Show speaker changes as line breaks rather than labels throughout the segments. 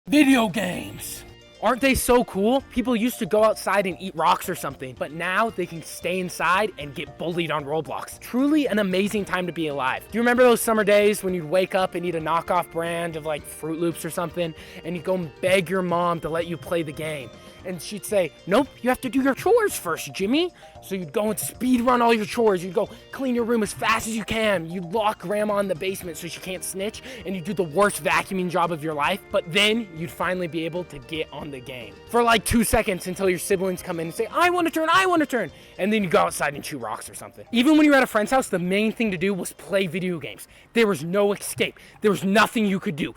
Video games. Aren't they so cool? People used to go outside and eat rocks or something, but now they can stay inside and get bullied on Roblox. Truly an amazing time to be alive. Do you remember those summer days when you'd wake up and eat a knockoff brand of like Fruit Loops or something, and you'd go and beg your mom to let you play the game? And she'd say, nope, you have to do your chores first, Jimmy. So you'd go and speed run all your chores. You'd go clean your room as fast as you can. You'd lock grandma in the basement so she can't snitch. And you'd do the worst vacuuming job of your life. But then you'd finally be able to get on the game for like 2 seconds until your siblings come in and say, I want to turn. And then you go outside and chew rocks or something. Even when you were at a friend's house, the main thing to do was play video games. There was no escape. There was nothing you could do.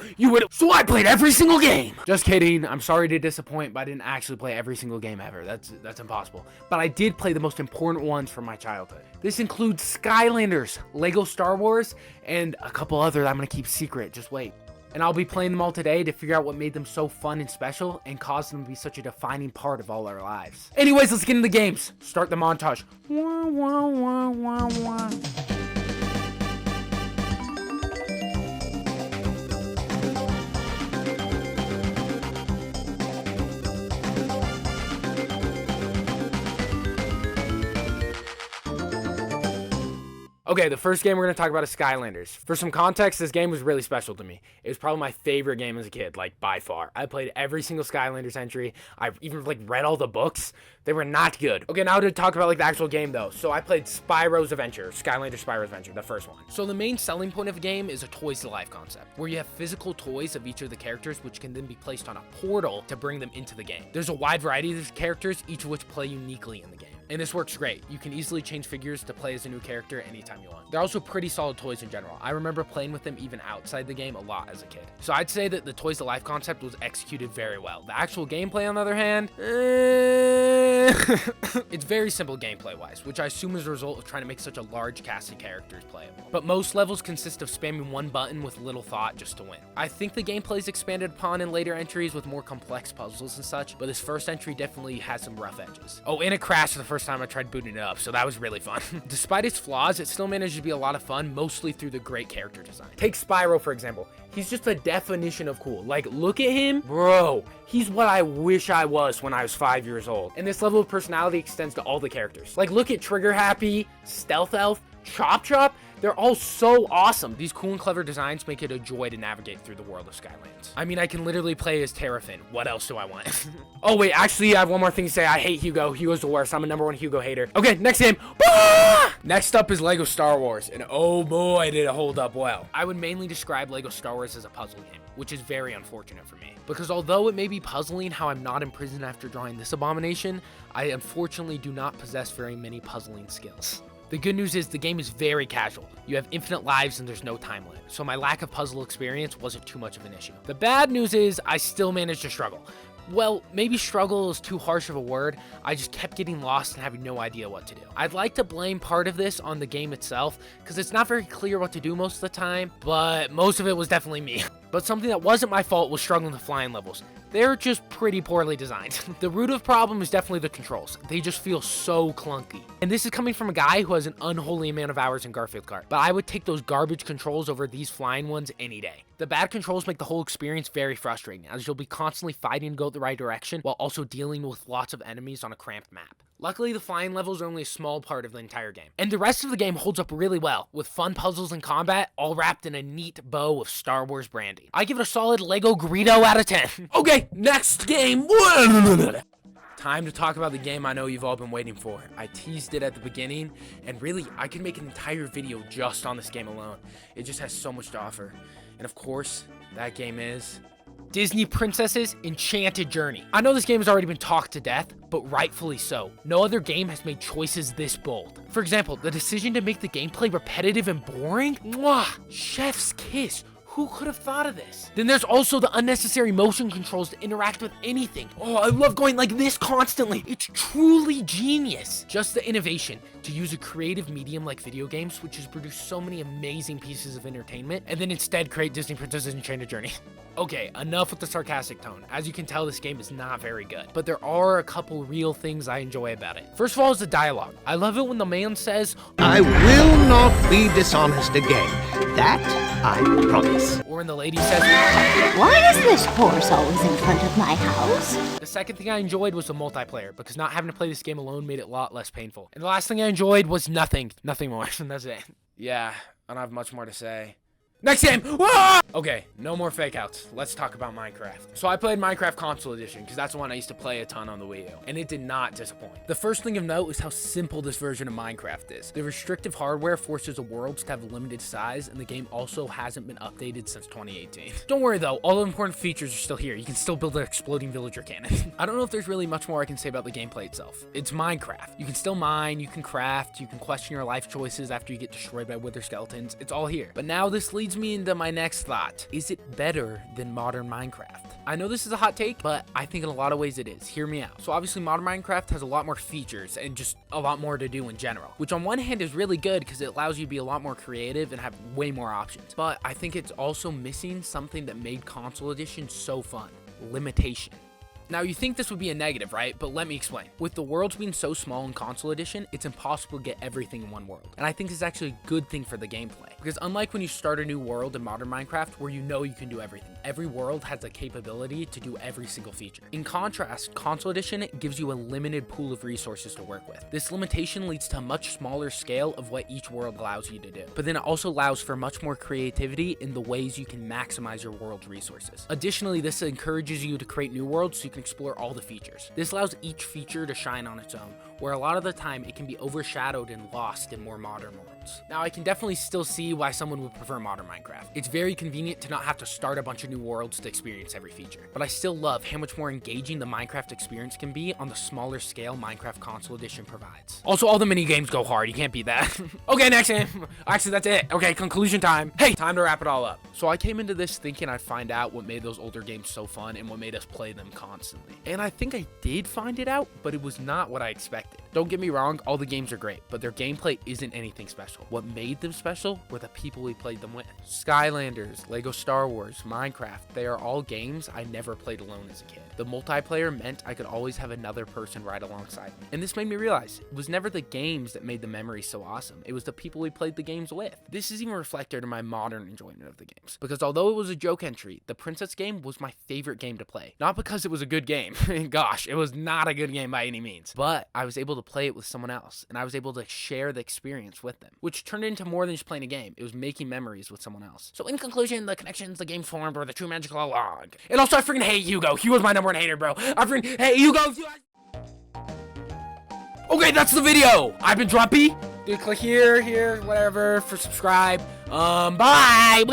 So I played every single game. Just kidding. I'm sorry to disappoint, but I didn't actually play every single game ever. That's impossible. But I did play the most important ones from my childhood. This includes Skylanders, Lego Star Wars, and a couple other that I'm going to keep secret. Just wait. And I'll be playing them all today to figure out what made them so fun and special and caused them to be such a defining part of all our lives. Anyways, let's get into the games. Start the montage. Wah, wah, wah, wah, wah. Okay, the first game we're going to talk about is Skylanders. For some context, this game was really special to me. It was probably my favorite game as a kid, like by far. I played every single Skylanders entry. I even read all the books. They were not good. Okay, now to talk about the actual game though. So I played Spyro's Adventure, Skylanders Spyro's Adventure, the first one. So the main selling point of the game is a toys to life concept, where you have physical toys of each of the characters, which can then be placed on a portal to bring them into the game. There's a wide variety of these characters, each of which play uniquely in the game. And this works great. You can easily change figures to play as a new character anytime you want. They're also pretty solid toys in general. I remember playing with them even outside the game a lot as a kid. So I'd say that the toys to life concept was executed very well. The actual gameplay, on the other hand, it's very simple gameplay wise, which I assume is a result of trying to make such a large cast of characters playable. But most levels consist of spamming one button with little thought just to win. I think the gameplay is expanded upon in later entries with more complex puzzles and such, but this first entry definitely has some rough edges. Oh, and it crashed the first time I tried booting it up, so that was really fun. Despite its flaws, it still managed to be a lot of fun, mostly through the great character design. Take Spyro, for example. He's just a definition of cool. Like, look at him. Bro, he's what I wish I was when I was 5 years old. And this level of personality extends to all the characters. Like, look at Trigger Happy, Stealth Elf, Chop Chop. They're all so awesome. These cool and clever designs make it a joy to navigate through the world of Skylands. I mean, I can literally play as Terrafin. What else do I want? Oh, wait, actually, I have one more thing to say. I hate Hugo. Hugo's the worst. I'm a #1 Hugo hater. Okay, next game. Next up is Lego Star Wars, and oh boy, did it hold up well. I would mainly describe Lego Star Wars as a puzzle game, which is very unfortunate for me. Because although it may be puzzling how I'm not in prison after drawing this abomination, I unfortunately do not possess very many puzzling skills. The good news is the game is very casual. You have infinite lives and there's no time limit, so my lack of puzzle experience wasn't too much of an issue. The bad news is I still managed to struggle. Well, maybe struggle is too harsh of a word. I just kept getting lost and having no idea what to do. I'd like to blame part of this on the game itself, because it's not very clear what to do most of the time, but most of it was definitely me. But something that wasn't my fault was struggling with flying levels. They're just pretty poorly designed. The root of the problem is definitely the controls. They just feel so clunky. And this is coming from a guy who has an unholy amount of hours in Garfield Kart, but I would take those garbage controls over these flying ones any day. The bad controls make the whole experience very frustrating, as you'll be constantly fighting to go the right direction while also dealing with lots of enemies on a cramped map. Luckily, the flying levels are only a small part of the entire game, and the rest of the game holds up really well, with fun puzzles and combat, all wrapped in a neat bow of Star Wars branding. I give it a solid Lego Greedo out of 10. Okay, next game. Time to talk about the game I know you've all been waiting for. I teased it at the beginning, and really, I could make an entire video just on this game alone. It just has so much to offer. And of course, that game is Disney Princess's Enchanted Journey. I know this game has already been talked to death, but rightfully so. No other game has made choices this bold. For example, the decision to make the gameplay repetitive and boring? Mwah! Chef's kiss. Who could have thought of this? Then there's also the unnecessary motion controls to interact with anything. Oh, I love going like this constantly. It's truly genius. Just the innovation to use a creative medium like video games, which has produced so many amazing pieces of entertainment, and then instead create Disney Princess's Enchanted Journey. Okay, enough with the sarcastic tone. As you can tell, this game is not very good, but there are a couple real things I enjoy about it. First of all is the dialogue. I love it when the man says,
I will not be dishonest again. That I promise.
Or when the lady says,
Why is this horse always in front of my house?
The second thing I enjoyed was the multiplayer, because not having to play this game alone made it a lot less painful. And the last thing I enjoyed was nothing more, and that's it. Yeah, I don't have much more to say. Next game! Whoa! Okay, no more fake outs. Let's talk about Minecraft. So I played Minecraft Console Edition because that's the one I used to play a ton on the Wii U, and it did not disappoint. The first thing of note is how simple this version of Minecraft is. The restrictive hardware forces the worlds to have a limited size, and the game also hasn't been updated since 2018. Don't worry though, all the important features are still here. You can still build an exploding villager cannon. I don't know if there's really much more I can say about the gameplay itself. It's Minecraft. You can still mine, you can craft, you can question your life choices after you get destroyed by wither skeletons. It's all here. But now this leads me into my next thought. Is it better than modern Minecraft? I know this is a hot take, but I think in a lot of ways it is. Hear me out. So obviously modern Minecraft has a lot more features and just a lot more to do in general, which on one hand is really good because it allows you to be a lot more creative and have way more options. But I think it's also missing something that made Console Edition so fun: limitation. Now, you think this would be a negative, right? But let me explain. With the worlds being so small in Console Edition, it's impossible to get everything in one world. And I think this is actually a good thing for the gameplay. Because unlike when you start a new world in modern Minecraft, where you know you can do everything, every world has the capability to do every single feature. In contrast, Console Edition gives you a limited pool of resources to work with. This limitation leads to a much smaller scale of what each world allows you to do. But then it also allows for much more creativity in the ways you can maximize your world's resources. Additionally, this encourages you to create new worlds so you can explore all the features. This allows each feature to shine on its own, where a lot of the time it can be overshadowed and lost in more modern worlds. Now, I can definitely still see why someone would prefer modern Minecraft. It's very convenient to not have to start a bunch of new worlds to experience every feature. But I still love how much more engaging the Minecraft experience can be on the smaller scale Minecraft Console Edition provides. Also, all the mini games go hard. You can't beat that. Okay, next game. Actually, that's it. Okay, conclusion time. Hey, time to wrap it all up. So I came into this thinking I'd find out what made those older games so fun and what made us play them constantly. And I think I did find it out, but it was not what I expected. Don't get me wrong, all the games are great, but their gameplay isn't anything special. What made them special were the people we played them with. Skylanders, Lego Star Wars, Minecraft, they are all games I never played alone as a kid. The multiplayer meant I could always have another person right alongside me. And this made me realize it was never the games that made the memories so awesome. It was the people we played the games with. This is even reflected in my modern enjoyment of the games. Because although it was a joke entry, the Princess game was my favorite game to play. Not because it was a good game. Gosh, it was not a good game by any means. But I was able to play it with someone else, and I was able to share the experience with them, which turned into more than just playing a game. It was making memories with someone else. So in conclusion, the connections the game formed were the true magical log. And also, I freaking hate Hugo. He was my number one hater, bro. I freaking hate Hugo. Okay, that's the video. I've been Drumpy. Dude, click here, whatever, for subscribe. Bye.